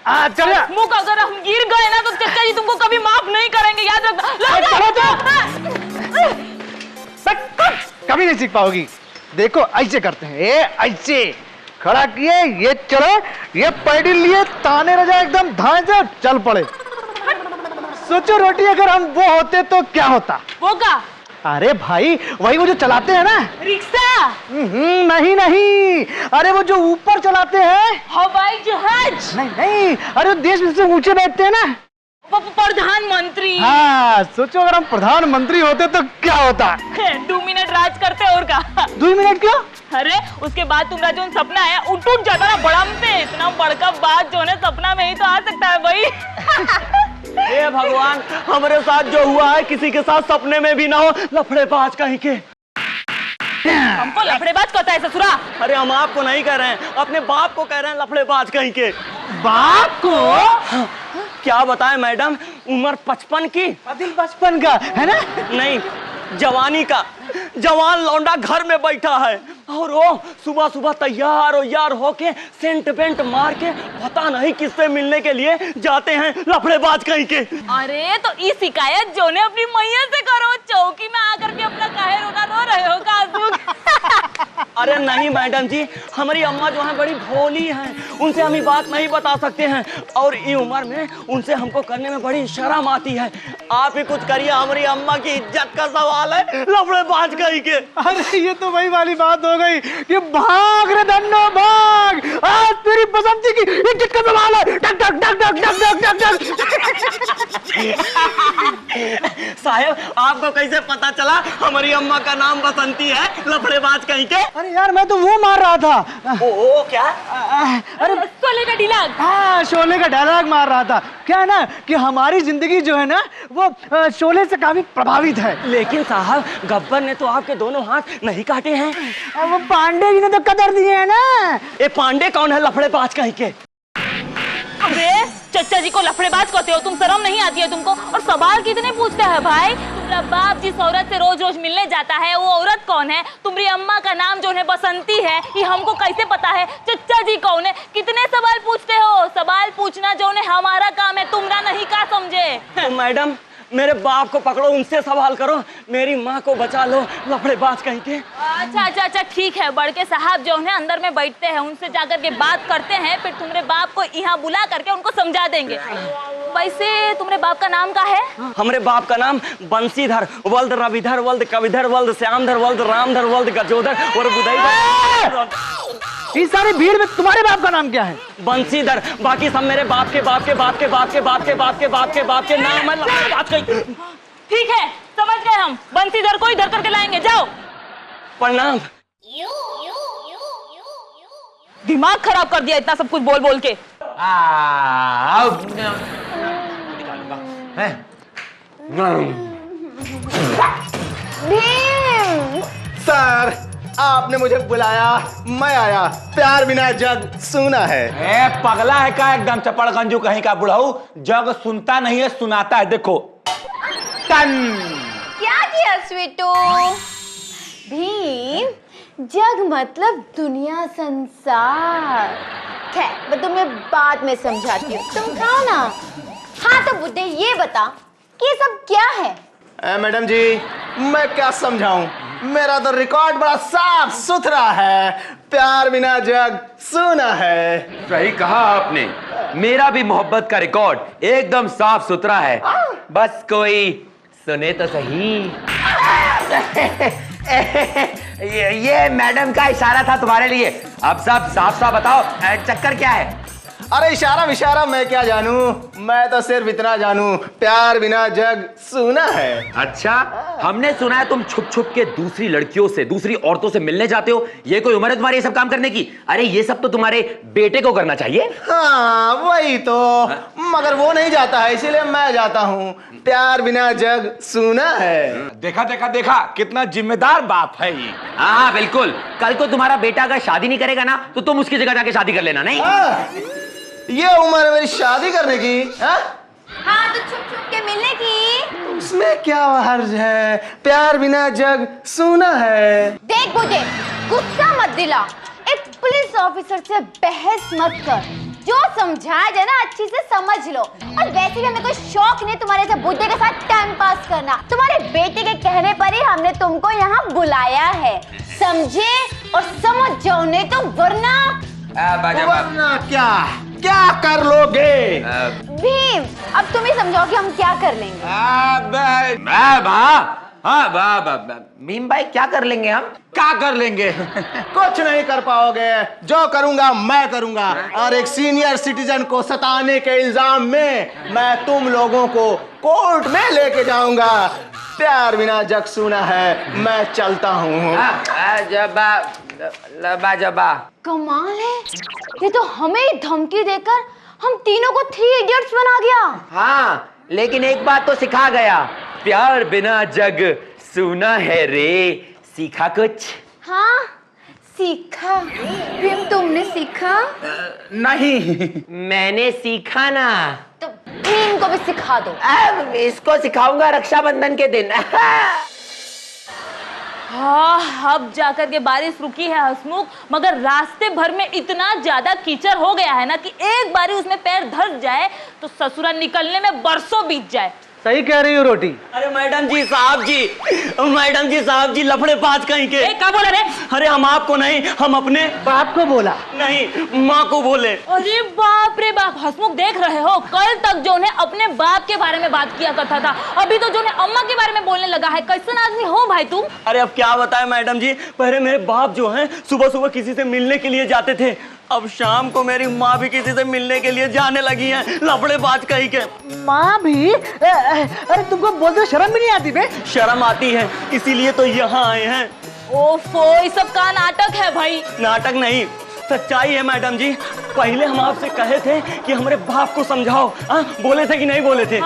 चल मुख, अगर हम गिर गए ना तो चचा जी तुमको कभी माफ नहीं करेंगे, याद रखना। कभी नहीं सीख पाओगी। देखो ऐसे करते हैं, ये ऐसे खड़ा किए, ये चलो, ये पैडी लिए, ताने रजा एकदम धांचे चल पड़े। सोचो रोटी अगर हम वो होते तो क्या होता। वो का? अरे भाई वही वो जो चलाते हैं ना, रिक्शा। नहीं नहीं, अरे वो जो ऊपर चलाते हैं, हवाई जहाज। नहीं नहीं, अरे वो देश में से ऊंचे बैठते हैं ना, प्रधानमंत्री। हाँ, सोचो अगर हम प्रधानमंत्री होते तो क्या होता। 2 मिनट राज करते और का। 2 मिनट क्यों? अरे उसके बाद तुम्हारा जो सपना है उठ जाता ना बड़म पे। इतना बड़का बात जो है सपना में ही तो आ सकता है भाई। हे भगवान, हमारे साथ जो हुआ है किसी के साथ सपने में भी ना हो। लफड़ेबाज कहीं के। हमको लफड़ेबाज कहता है ससुरा। अरे हम आपको नहीं कह रहे हैं, अपने बाप को कह रहे हैं लफड़ेबाज कहीं के। बाप को? हाँ, क्या बताएं मैडम, उम्र 55 की। दिल 55 का है ना? नहीं, जवानी का। जवान लौंडा घर में बैठा है और वो सुबह सुबह तैयार और यार होके सेंट बेंट मार के पता नहीं किससे मिलने के लिए जाते हैं लफड़ेबाज कहीं के। अरे तो ये शिकायत जो ने अपनी मैया से करो, चौकी में आकर के अपना काहे रोना रो रहे हो काजू। अरे नहीं मैडम जी, हमारी अम्मा जो है बड़ी भोली हैं, उनसे हम ये बात नहीं बता सकते हैं और ये उम्र में उनसे हमको करने में बड़ी शर्म आती है। आप ही कुछ करिए, हमारी अम्मा की इज्जत का सवाल है। लफड़ेबाज कहीं के। अरे ये तो वही वाली बात हो गई कि भाग रे धन्नो भाग, आज तेरी बसंती की इज्जत का सवाल है। Duck duck duck duck duck duck duck duck. साहब आपको कैसे पता चला हमारी अम्मा का नाम बसंती है? लफड़ेबाज कहीं के। अरे यार मैं तो वो मार रहा था। ओ क्या? अरे शोले का डायलॉग। हाँ, शोले का डायलॉग मार रहा था। क्या है ना कि हमारी जिंदगी जो है ना वो शोले से काफी प्रभावित है। लेकिन साहब गब्बर ने तो आपके दोनों हाथ नहीं काटे हैं। और वो पांडे जी ने तो कदर दिए है ना। ये पांडे कौन है लफड़ेबाज कहीं के? अरे चचा जी को लफड़ेबाज कहते हो तुम, शर्म नहीं आती है तुमको? और सवाल कितने पूछते हैं भाई? तुम्हारा बाप जिस औरत से रोज रोज मिलने जाता है वो औरत कौन है? तुम्हारी अम्मा का नाम जो है बसंती है, ये हमको कैसे पता है? चचा जी कौन है? कितने सवाल पूछते हो? सवाल पूछना जो है हमारा काम है, तुम्हारा नहीं। का समझे? तो मैडम मेरे बाप को पकड़ो, उनसे सवाल करो, मेरी माँ को बचा लो लफड़ेबाज कहीं के। अच्छा अच्छा अच्छा ठीक है, बड़के साहब जो है अंदर में बैठते हैं, उनसे जाकर के बात करते हैं, फिर तुम्हारे बाप को यहाँ बुला करके उनको समझा देंगे। वैसे तुम्हारे बाप का नाम क्या है? हमारे बाप का नाम बंसीधर वल्द रविधर वल्द कविधर वल्द श्यामधर वल्द रामधर वल्द गजोधर और बुधईधर। इस सारी भीड़ में तुम्हारे बाप का नाम क्या है? बंसीधर। बाकी सब मेरे बाप के बाप के बाप के बाप के बाप के बाप के बाप के बाप के नाम है। ठीक है, समझ गए हम। बंसीधर को इधर करके लाएंगे, जाओ। प्रणाम। दिमाग खराब कर दिया इतना सब कुछ बोल बोल के। सर आपने मुझे बुलाया, मैं आया। प्यार बिना जग सूना है। ए पगला है का एकदम चपड़ गंजू कहीं का बुढ़ाऊ। जग सुनता नहीं है, सुनाता है। देखो टन। क्या किया स्वीटू? भीम, जग मतलब दुनिया संसार। खैर मैं तुम्हें बाद में समझाती हूँ, तुम खाओ ना। हाँ तो बुड्ढे ये बता कि ये सब क्या है? मैडम जी मैं क्या समझाऊं, मेरा तो रिकॉर्ड बड़ा साफ सुथरा है। प्यार बिना जग सूना है। सही कहा आपने, मेरा भी मोहब्बत का रिकॉर्ड एकदम साफ सुथरा है। बस कोई सुने तो सही। ये मैडम का इशारा था तुम्हारे लिए। अब सब साफ साफ बताओ, चक्कर क्या है? अरे इशारा विशारा मैं क्या जानूं, मैं तो सिर्फ इतना जानूं प्यार बिना जग सूना है। अच्छा, हमने सुना है तुम छुप छुप के दूसरी लड़कियों से, दूसरी औरतों से मिलने जाते हो। ये कोई उम्र है तुम्हारी ये सब काम करने की? अरे ये सब तो तुम्हारे बेटे को करना चाहिए। हाँ वही तो, मगर वो नहीं जाता है इसीलिए मैं जाता हूँ। प्यार बिना जग सूना है। देखा देखा देखा, कितना जिम्मेदार बाप है ये। हाँ बिल्कुल, कल को तुम्हारा बेटा अगर शादी नहीं करेगा ना तो तुम उसकी जगह जाके शादी कर लेना। नहीं ये उम्र है मेरी शादी करने की? हाँ तो छुप छुप के मिलने की। उसमें क्या हर्ज है, प्यार बिना जग सूना है। देख बुड्ढे, गुस्सा मत दिला। एक पुलिस ऑफिसर से बहस मत कर। जो समझाया जाए ना अच्छी से समझ लो। और वैसे भी हमें कोई शौक नहीं तुम्हारे से बुड्ढे के साथ टाइम पास करना। तुम्हारे बेटे के कहने पर ही हमने तुमको यहाँ बुलाया है, समझे? और समझ जाओ, नहीं तो वरना क्या क्या कर लोगे? भीम, अब तुम ही समझाओ कि हम क्या कर लेंगे। भीम भाई क्या कर लेंगे हम? क्या कर लेंगे? कुछ नहीं कर पाओगे। जो करूंगा मैं करूंगा, और एक सीनियर सिटीजन को सताने के इल्जाम में मैं तुम लोगों को कोर्ट में लेके जाऊंगा। प्यार बिना जग सूना है, मैं चलता हूँ। जबा कमाल है, ये तो हमें ही धमकी देकर हम तीनों को 3 इडियट्स बना गया। हाँ, लेकिन एक बात तो सिखा गया, प्यार बिना जग सूना है रे। सीखा कुछ? हाँ सीखा। भीम तुमने सीखा? नहीं। मैंने सीखा ना। तो भीम को भी सिखा दो। अब इसको सिखाऊंगा रक्षाबंधन के दिन। हाँ, अब जाकर के बारिश रुकी है हंसमुख, मगर रास्ते भर में इतना ज्यादा कीचड़ हो गया है ना कि एक बारी उसमें पैर धस जाए तो ससुरा निकलने में बरसों बीत जाए। सही कह रही हो रोटी। अरे मैडम जी साहब जी लफड़ेबाज कहीं के। क्या बोला रे? अरे हम आपको नहीं, हम अपने बाप को बोला। नहीं, माँ को बोले। अरे बाप रे बाप, हंसमुख देख रहे हो, कल तक जो है अपने बाप के बारे में बात किया करता था, अभी तो जो है अम्मा के बारे में बोलने लगा है। कैसन आदमी हो भाई तुम? अरे अब क्या बताएं मैडम जी, पहले मेरे बाप जो हैं सुबह सुबह किसी से मिलने के लिए जाते थे, अब शाम को मेरी माँ भी किसी से मिलने के लिए जाने लगी है। लफड़ेबाज कहीं के। माँ भी? अरे तुमको बोलते शर्म भी नहीं आती बे? शर्म आती है, इसीलिए तो यहाँ आए हैं। ओफो, ये सब का नाटक है भाई। नाटक नहीं, सच्चाई है मैडम जी। पहले हम आपसे कहे थे कि हमारे बाप को समझाओ, बोले थे कि नहीं बोले थे?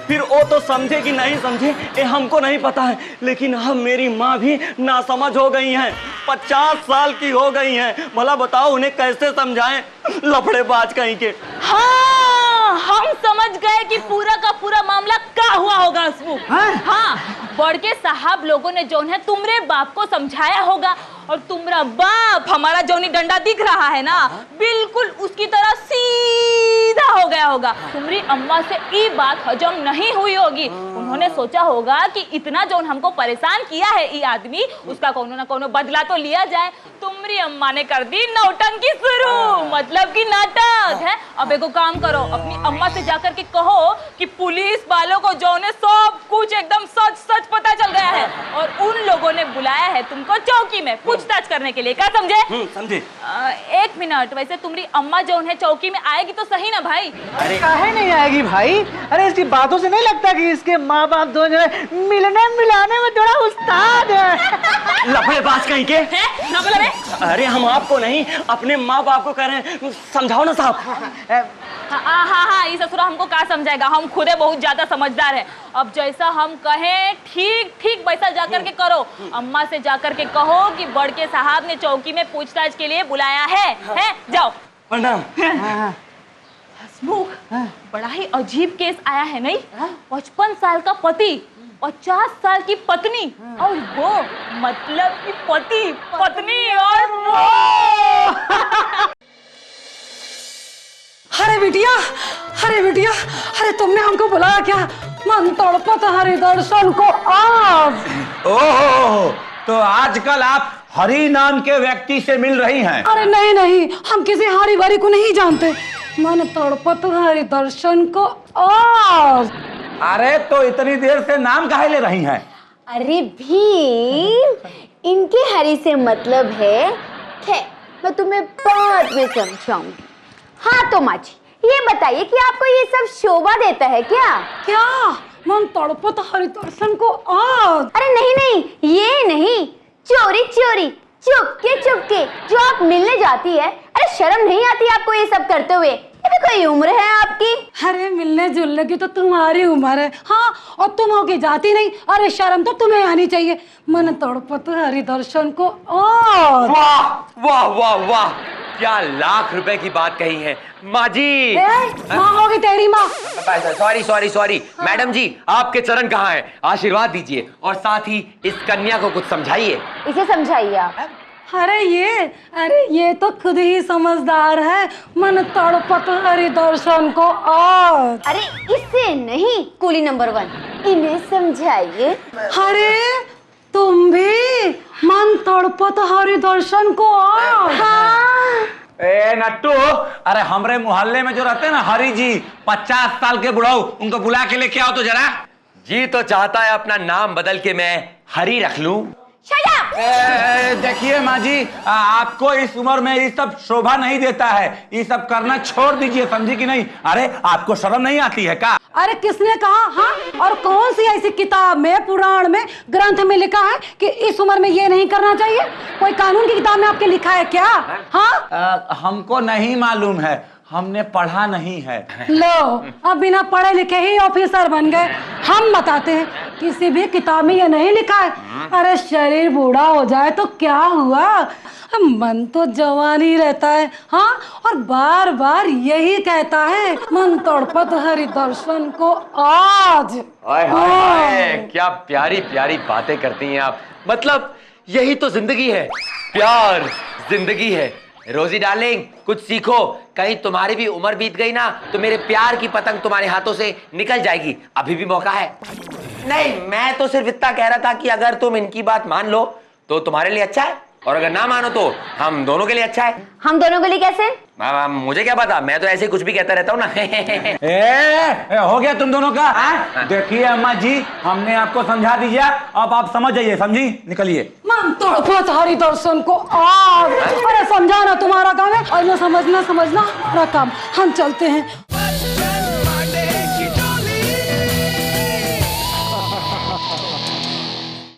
फिर वो तो समझे कि नहीं समझे ये हमको नहीं पता है, लेकिन अब मेरी माँ भी नासमझ हो गई हैं, 50 साल की हो गई हैं। भला बताओ उन्हें कैसे समझाएं? लफड़ेबाज कहीं के। हाँ, हम समझ गए कि पूरा का पूरा मामला क्या हुआ होगा हंसमुख। हाँ, बड़के साहब लोगों ने जो है तुमरे बाप को समझाया होगा, और तुम्हारा बाप हमारा जोनी डंडा दिख रहा है ना, बिल्कुल उसकी तरह सीधा हो गया होगा। तुम्हारी अम्मा से ये बात हजम नहीं हुई होगी, उन्होंने सोचा होगा कि इतना जो हमको परेशान किया है ये आदमी, उसका कोनो ना कोनो बदला तो लिया जाए। तुम्हारी अम्मा ने कर दी नौटंकी शुरू, मतलब कि नाटक है। अब एक काम करो, अपनी अम्मा से जाकर के कहो कि पुलिस वालों को जो ने सब कुछ एकदम सच सच पता चल गया है, और उन लोगों ने बुलाया है तुमको चौकी में पूछताछ करने के लिए। क्या समझे? समझे। 1 मिनट, वैसे तुम्हारी अम्मा जो है चौकी में आएगी तो सही ना भाई? अरे काहे नहीं आएगी भाई? अरे इसकी बातों से नहीं लगता कि इसके माँ बाप दोनों जो है मिलने मिलाने में थोड़ा उस्ताद है। लफड़ेबाज कहीं के। ना बोला रे? अरे हम आपको नहीं, अपने माँ बाप को कह रहे हैं, समझाओ ना साहब। हाँ, ये ससुरा हमको क्या समझाएगा, हम खुदे बहुत ज्यादा समझदार है। अब जैसा हम कहें ठीक ठीक वैसा जाकर के करो। अम्मा से जाकर के कहो कि बड़के साहब ने चौकी में पूछताछ के लिए बुलाया है? जाओ। प्रणाम। हंसमुख, बड़ा ही अजीब केस आया है नहीं? 55 साल का पति, 50 साल की पत्नी, और वो मतलब कि पति पत्नी और वो। अरे बिटिया, अरे तुमने हमको बुलाया क्या? मन तड़पता हरि दर्शन को आज। ओह, तो आजकल आप हरि नाम के व्यक्ति से मिल रही हैं? अरे नहीं, हम किसी हरि भरी को नहीं जानते। मन तड़पता हरि दर्शन को आज। अरे तो इतनी देर से नाम काहे ले रही हैं? अरे भीम, इनके हरी से मतलब है, मैं तुम्हें बाद में समझाऊंगी। हाँ तो माँ जी, ये बताइए कि आपको ये सब शोभा देता है क्या? मन तड़पता हरि दर्शन को आज। अरे नहीं, ये नहीं, चोरी चुपके जो आप मिलने जाती है। अरे शर्म नहीं आती आपको ये सब करते हुए? ये भी कोई उम्र है आपकी? अरे मिलने जुलने की तो तुम्हारी उम्र है। हाँ, और तुम होगी जाती नहीं। अरे शर्म तो तुम्हें आनी चाहिए। मन तड़पता हरि दर्शन को आज। वाह वाह वाह वाह, क्या लाख रुपए की बात कही है माँ जी। माँ होगी तेरी माँ। सॉरी मैडम जी, आपके चरण कहाँ हैं? आशीर्वाद दीजिए और साथ ही इस कन्या को कुछ समझाइए। इसे समझाइए आप। अरे ये तो खुद ही समझदार है। मन तड़पत हरि दर्शन को आज। अरे इससे नहीं, कूली नंबर 1 इन्हें समझाइए। अरे तुम भी मन तड़पत हरि दर्शन को आज। हाँ। ए नट्टू, अरे हमरे मोहल्ले में जो रहते हैं ना हरी जी, 50 साल के बुढ़ाऊ, उनको बुला के लेके आओ तो जरा। जी तो चाहता है अपना नाम बदल के मैं हरी रख लूं। देखिए माँ जी, आपको इस उम्र में ये सब शोभा नहीं देता है, ये सब करना छोड़ दीजिए, समझी कि नहीं? अरे आपको शर्म नहीं आती है क्या? अरे किसने कहा? हाँ, और कौन सी ऐसी किताब में, पुराण में, ग्रंथ में लिखा है कि इस उम्र में ये नहीं करना चाहिए? कोई कानून की किताब में आपके लिखा है क्या? हाँ, हमको नहीं मालूम है, हमने पढ़ा नहीं है। लो, अब बिना पढ़े लिखे ही ऑफिसर बन गए। हम बताते हैं, किसी भी किताब में ये नहीं लिखा है। अरे शरीर बूढ़ा हो जाए तो क्या हुआ, मन तो जवान ही रहता है। हाँ, और बार बार यही कहता है, मन तड़पत हरि दर्शन को आज। हाय हाय हाय, क्या प्यारी प्यारी बातें करती हैं आप। मतलब यही तो जिंदगी है, प्यार जिंदगी है। रोजी डार्लिंग, कुछ सीखो, कहीं तुम्हारी भी उम्र बीत गई ना तो मेरे प्यार की पतंग तुम्हारे हाथों से निकल जाएगी। अभी भी मौका है। नहीं, मैं तो सिर्फ इतना कह रहा था कि अगर तुम इनकी बात मान लो तो तुम्हारे लिए अच्छा है, और अगर ना मानो तो हम दोनों के लिए अच्छा है। हम दोनों के लिए कैसे? मुझे क्या पता, मैं तो ऐसे कुछ भी कहता रहता हूँ ना। हो गया तुम दोनों का? देखिए अम्मा जी, हमने आपको समझा दिया, अब आप समझ जाइए, समझी? निकलिए। मन तड़पत हरि दर्शन को आज। अरे समझाना तुम्हारा काम है और न समझना हमारा काम। हम चलते हैं।